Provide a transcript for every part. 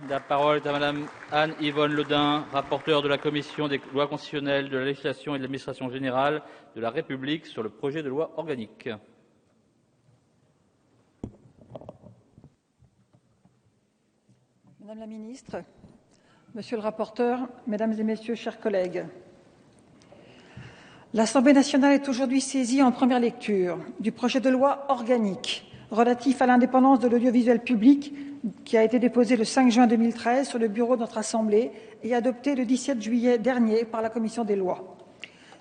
La parole est à Madame Anne-Yvonne Le Dain, rapporteure de la Commission des lois constitutionnelles, de la législation et de l'administration générale de la République sur le projet de loi organique. Madame la Ministre, Monsieur le rapporteur, Mesdames et Messieurs, chers collègues, l'Assemblée nationale est aujourd'hui saisie en première lecture du projet de loi organique relatif à l'indépendance de l'audiovisuel public qui a été déposé le 5 juin 2013 sur le bureau de notre Assemblée et adopté le 17 juillet dernier par la Commission des lois.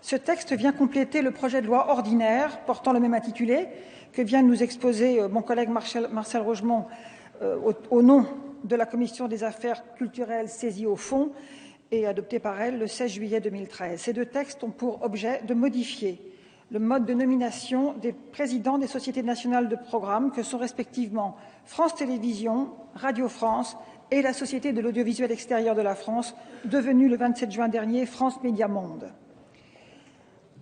Ce texte vient compléter le projet de loi ordinaire portant le même intitulé que vient de nous exposer mon collègue Marcel Rogemont au nom de la Commission des affaires culturelles saisie au fond et adopté par elle le 16 juillet 2013. Ces deux textes ont pour objet de modifier le mode de nomination des présidents des sociétés nationales de programme que sont respectivement France Télévisions, Radio France et la Société de l'audiovisuel extérieur de la France, devenue le 27 juin dernier France Média Monde.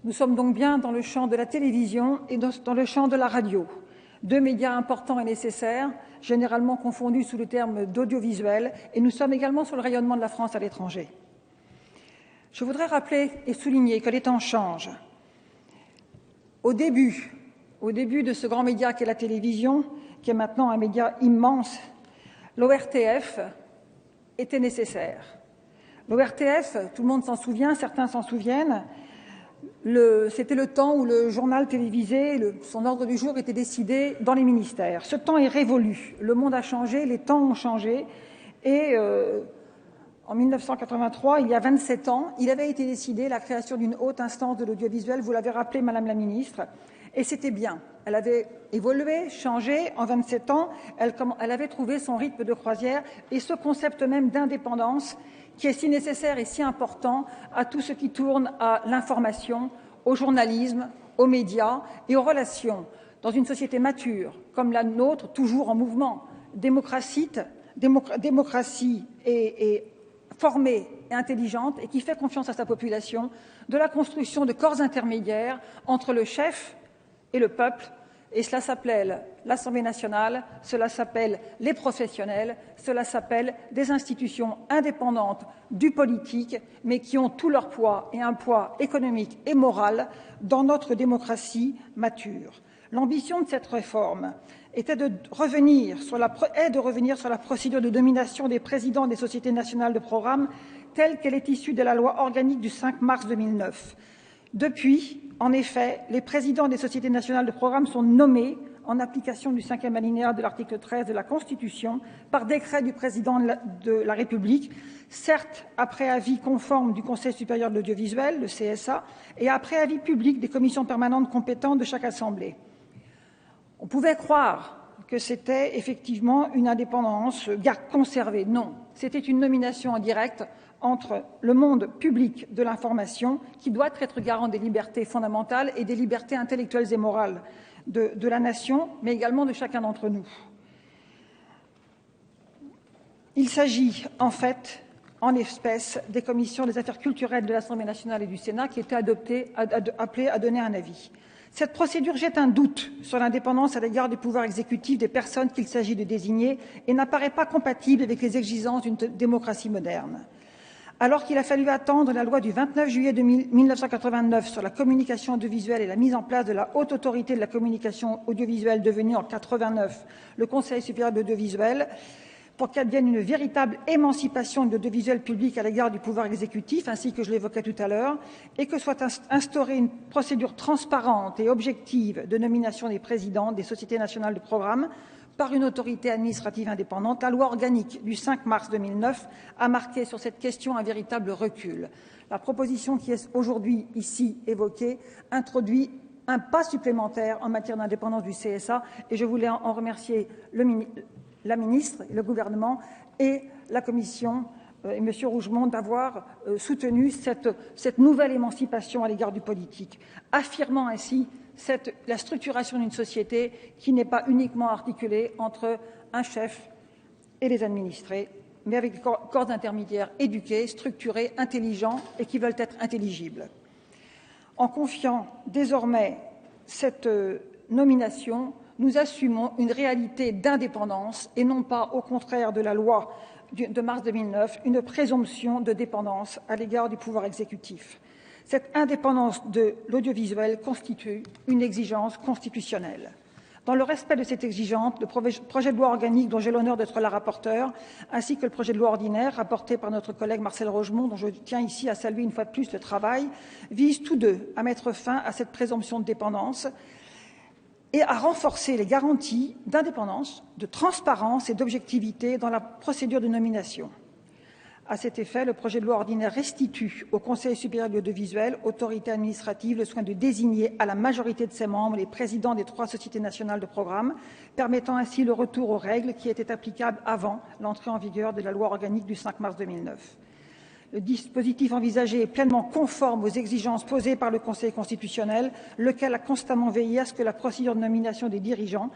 Nous sommes donc bien dans le champ de la télévision et dans le champ de la radio, deux médias importants et nécessaires, généralement confondus sous le terme d'audiovisuel, et nous sommes également sur le rayonnement de la France à l'étranger. Je voudrais rappeler et souligner que les temps changent. Au début de ce grand média qu'est la télévision, qui est maintenant un média immense, l'ORTF était nécessaire. L'ORTF, tout le monde s'en souvient, certains s'en souviennent, c'était le temps où le journal télévisé, son ordre du jour était décidé dans les ministères. Ce temps est révolu, le monde a changé, les temps ont changé et en 1983, il y a 27 ans, il avait été décidé la création d'une haute instance de l'audiovisuel, vous l'avez rappelé, Madame la Ministre, et c'était bien. Elle avait évolué, changé en 27 ans, elle avait trouvé son rythme de croisière et ce concept même d'indépendance qui est si nécessaire et si important à tout ce qui tourne à l'information, au journalisme, aux médias et aux relations dans une société mature comme la nôtre, toujours en mouvement, démocratie et formée et intelligente et qui fait confiance à sa population, de la construction de corps intermédiaires entre le chef et le peuple. Et cela s'appelle l'Assemblée nationale, cela s'appelle les professionnels, cela s'appelle des institutions indépendantes du politique, mais qui ont tout leur poids et un poids économique et moral dans notre démocratie mature. L'ambition de cette réforme était de revenir sur la procédure de nomination des présidents des sociétés nationales de programme telle qu'elle est issue de la loi organique du 5 mars 2009. Depuis, en effet, les présidents des sociétés nationales de programme sont nommés en application du 5e alinéa de l'article 13 de la Constitution par décret du président de la République, certes après avis conforme du Conseil supérieur de l'audiovisuel, le CSA, et après avis public des commissions permanentes compétentes de chaque assemblée. On pouvait croire que c'était effectivement une indépendance conservée. Non, c'était une nomination en direct entre le monde public de l'information, qui doit être garant des libertés fondamentales et des libertés intellectuelles et morales de la nation, mais également de chacun d'entre nous. Il s'agit en fait, en l'espèce, des commissions des affaires culturelles de l'Assemblée nationale et du Sénat qui étaient appelées à donner un avis. Cette procédure jette un doute sur l'indépendance à l'égard du pouvoir exécutif des personnes qu'il s'agit de désigner et n'apparaît pas compatible avec les exigences d'une démocratie moderne. Alors qu'il a fallu attendre la loi du 29 juillet 1989 sur la communication audiovisuelle et la mise en place de la Haute Autorité de la communication audiovisuelle devenue en 1989 le Conseil supérieur de l'audiovisuel, pour qu'advienne une véritable émancipation de l'audiovisuel public à l'égard du pouvoir exécutif, ainsi que je l'évoquais tout à l'heure, et que soit instaurée une procédure transparente et objective de nomination des présidents des sociétés nationales de programme par une autorité administrative indépendante, la loi organique du 5 mars 2009 a marqué sur cette question un véritable recul. La proposition qui est aujourd'hui ici évoquée introduit un pas supplémentaire en matière d'indépendance du CSA et je voulais en remercier la ministre, le gouvernement et la Commission et M. Rougemont d'avoir soutenu cette nouvelle émancipation à l'égard du politique, affirmant ainsi la structuration d'une société qui n'est pas uniquement articulée entre un chef et les administrés, mais avec des corps intermédiaires éduqués, structurés, intelligents et qui veulent être intelligibles. En confiant désormais cette nomination, nous assumons une réalité d'indépendance et non pas, au contraire de la loi de mars 2009 une présomption de dépendance à l'égard du pouvoir exécutif. Cette indépendance de l'audiovisuel constitue une exigence constitutionnelle. Dans le respect de cette exigence, le projet de loi organique dont j'ai l'honneur d'être la rapporteure, ainsi que le projet de loi ordinaire rapporté par notre collègue Marcel Rogemont, dont je tiens ici à saluer une fois de plus le travail, visent tous deux à mettre fin à cette présomption de dépendance et à renforcer les garanties d'indépendance, de transparence et d'objectivité dans la procédure de nomination. À cet effet, le projet de loi ordinaire restitue au Conseil supérieur de l'audiovisuel, autorité administrative, le soin de désigner à la majorité de ses membres les présidents des 3 sociétés nationales de programme, permettant ainsi le retour aux règles qui étaient applicables avant l'entrée en vigueur de la loi organique du 5 mars 2009. Le dispositif envisagé est pleinement conforme aux exigences posées par le Conseil constitutionnel, lequel a constamment veillé à ce que la procédure de nomination des dirigeants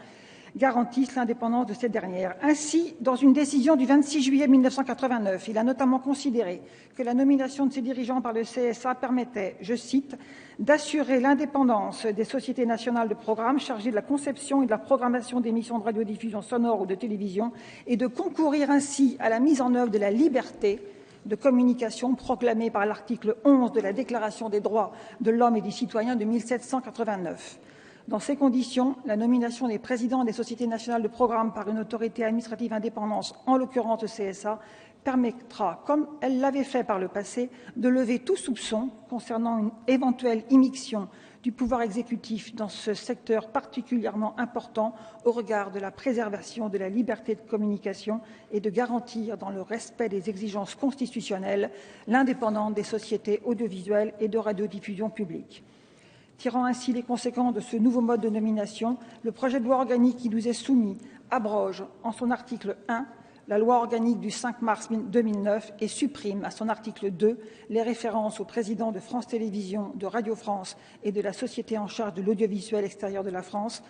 garantissent l'indépendance de cette dernière. Ainsi, dans une décision du 26 juillet 1989, il a notamment considéré que la nomination de ces dirigeants par le CSA permettait, je cite, « d'assurer l'indépendance des sociétés nationales de programme chargées de la conception et de la programmation d'émissions de radiodiffusion sonore ou de télévision et de concourir ainsi à la mise en œuvre de la liberté de communication proclamée par l'article 11 de la Déclaration des droits de l'homme et du citoyen de 1789 ». Dans ces conditions, la nomination des présidents des sociétés nationales de programme par une autorité administrative indépendante, en l'occurrence le CSA, permettra, comme elle l'avait fait par le passé, de lever tout soupçon concernant une éventuelle immixtion du pouvoir exécutif dans ce secteur particulièrement important au regard de la préservation de la liberté de communication et de garantir, dans le respect des exigences constitutionnelles, l'indépendance des sociétés audiovisuelles et de radiodiffusion publique. Tirant ainsi les conséquences de ce nouveau mode de nomination, le projet de loi organique qui nous est soumis abroge, en son article 1, la loi organique du 5 mars 2009 et supprime, à son article 2, les références au président de France Télévisions, de Radio France et de la société en charge de l'audiovisuel extérieur de la France,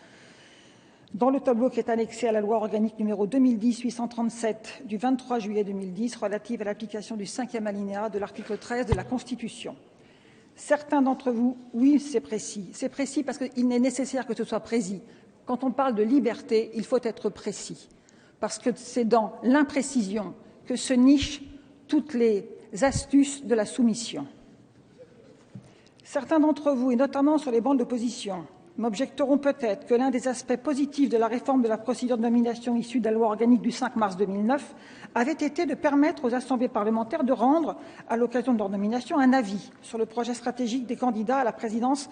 dans le tableau qui est annexé à la loi organique numéro 2010-837 du 23 juillet 2010 relative à l'application du 5e alinéa de l'article 13 de la Constitution. Certains d'entre vous, oui, c'est précis parce qu'il est nécessaire que ce soit précis. Quand on parle de liberté, il faut être précis, parce que c'est dans l'imprécision que se nichent toutes les astuces de la soumission. Certains d'entre vous, et notamment sur les bancs de l'opposition, m'objecteront peut-être que l'un des aspects positifs de la réforme de la procédure de nomination issue de la loi organique du 5 mars 2009 avait été de permettre aux assemblées parlementaires de rendre, à l'occasion de leur nomination, un avis sur le projet stratégique des candidats à la présidence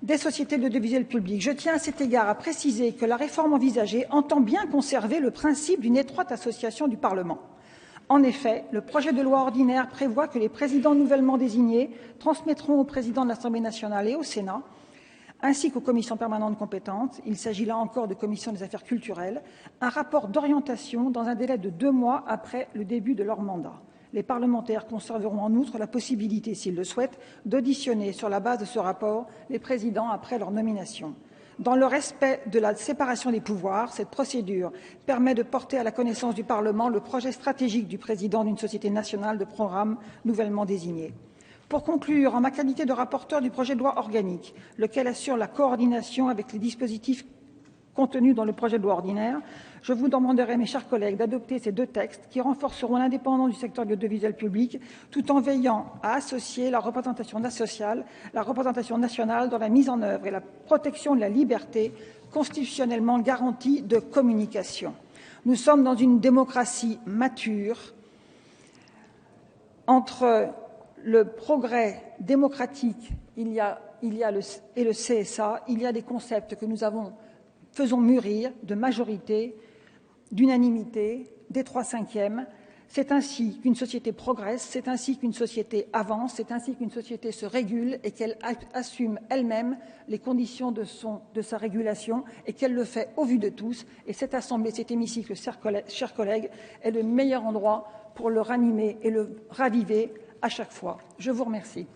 des sociétés de l'audiovisuel public. Je tiens à cet égard à préciser que la réforme envisagée entend bien conserver le principe d'une étroite association du Parlement. En effet, le projet de loi ordinaire prévoit que les présidents nouvellement désignés transmettront au président de l'Assemblée nationale et au Sénat, ainsi qu'aux commissions permanentes compétentes, il s'agit là encore de commissions des affaires culturelles, un rapport d'orientation dans un délai de 2 mois après le début de leur mandat. Les parlementaires conserveront en outre la possibilité, s'ils le souhaitent, d'auditionner sur la base de ce rapport les présidents après leur nomination. Dans le respect de la séparation des pouvoirs, cette procédure permet de porter à la connaissance du Parlement le projet stratégique du président d'une société nationale de programme nouvellement désigné. Pour conclure, en ma qualité de rapporteur du projet de loi organique, lequel assure la coordination avec les dispositifs contenus dans le projet de loi ordinaire, je vous demanderai, mes chers collègues, d'adopter ces 2 textes qui renforceront l'indépendance du secteur de l'audiovisuel public, tout en veillant à associer la représentation nationale dans la mise en œuvre et la protection de la liberté constitutionnellement garantie de communication. Nous sommes dans une démocratie mature. Entre le progrès démocratique et le CSA, il y a des concepts que nous faisons mûrir de majorité, d'unanimité, des 3/5. C'est ainsi qu'une société progresse, c'est ainsi qu'une société avance, c'est ainsi qu'une société se régule et qu'elle assume elle-même les conditions de sa régulation et qu'elle le fait au vu de tous. Et cette Assemblée, cet hémicycle, chers collègues, est le meilleur endroit pour le ranimer et le raviver à chaque fois. Je vous remercie.